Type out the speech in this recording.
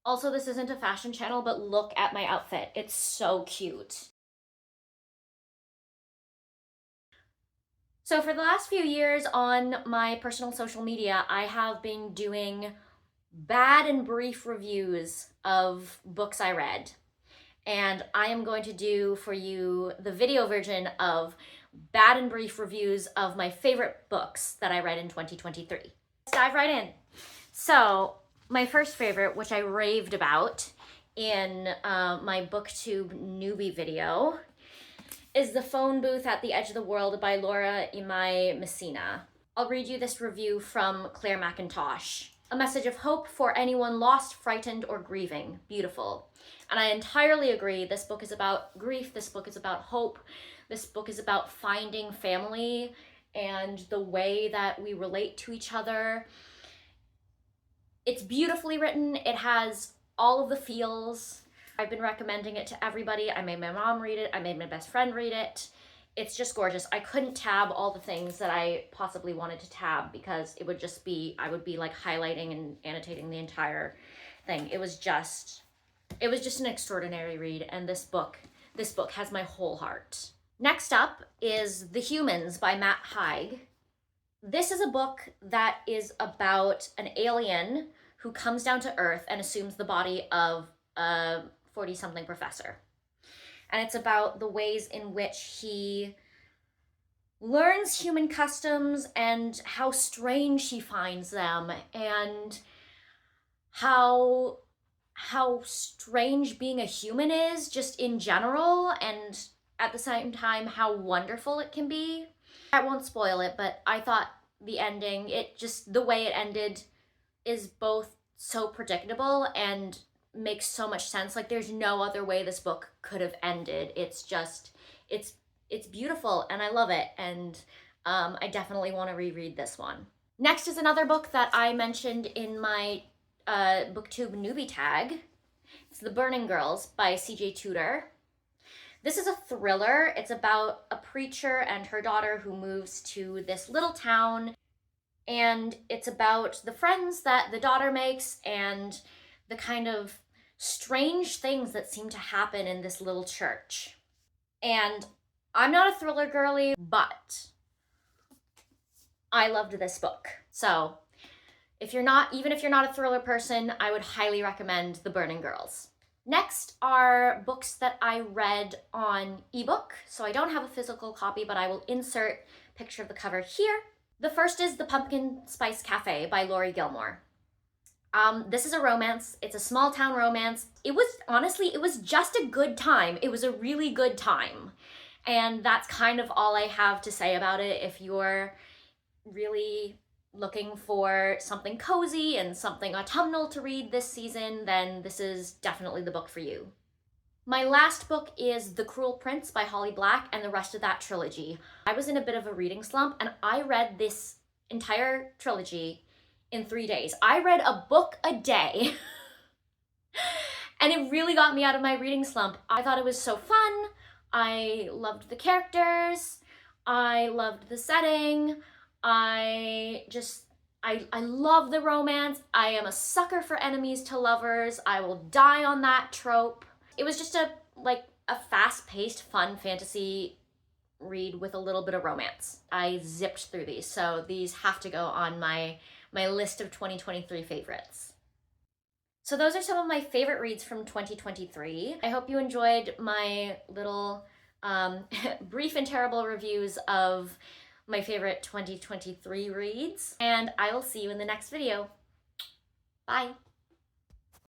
Also, this isn't a fashion channel, but look at my outfit. It's so cute. So for the last few years on my personal social media, I have been doing bad and brief reviews of books I read. And I am going to do for you the video version of bad and brief reviews of my favorite books that I read in 2023. Let's dive right in. So my first favorite, which I raved about in my booktube newbie video, is The Phone Booth at the Edge of the World by Imai Messina. I'll read you this review from Claire McIntosh. A message of hope for anyone lost, frightened, or grieving. Beautiful. And I entirely agree. This book is about grief. This book is about hope. This book is about finding family and the way that we relate to each other. It's beautifully written. It has all of the feels. I've been recommending it to everybody. I made my mom read it. I made my best friend read it. It's just gorgeous. I couldn't tab all the things that I possibly wanted to tab because it would just be, I would be like highlighting and annotating the entire thing. It was just an extraordinary read, and this book has my whole heart. Next up is The Humans by Matt Haig. This is a book that is about an alien who comes down to Earth and assumes the body of a 40-something professor. And it's about the ways in which he learns human customs and how strange he finds them, and how strange being a human is just in general, and at the same time how wonderful it can be. I won't spoil it, but I thought the ending, the way it ended is both so predictable and makes so much sense. Like, there's no other way this book could have ended. It's beautiful, and I love it, and I definitely want to reread this one. Next is another book that I mentioned in my booktube newbie tag. It's The Burning Girls by C.J. Tudor. This is a thriller. It's about a preacher and her daughter who moves to this little town, and it's about the friends that the daughter makes and the kind of strange things that seem to happen in this little church. And I'm not a thriller girly, but I loved this book. So even if you're not a thriller person, I would highly recommend The Burning Girls. Next are books that I read on ebook. So I don't have a physical copy, but I will insert a picture of the cover here. The first is The Pumpkin Spice Cafe by Laurie Gilmore. This is a romance. It's a small town romance. It was just a good time. It was a really good time. And that's kind of all I have to say about it. If you're really looking for something cozy and something autumnal to read this season, then this is definitely the book for you. My last book is The Cruel Prince by Holly Black and the rest of that trilogy. I was in a bit of a reading slump, and I read this entire trilogy in 3 days. I read a book a day. And it really got me out of my reading slump. I thought it was so fun. I loved the characters. I loved the setting. I love the romance. I am a sucker for enemies to lovers. I will die on that trope. It was just a fast-paced, fun fantasy read with a little bit of romance. I zipped through these, so these have to go on my list of 2023 favorites. So those are some of my favorite reads from 2023. I hope you enjoyed my little brief and terrible reviews of my favorite 2023 reads, and I will see you in the next video. Bye.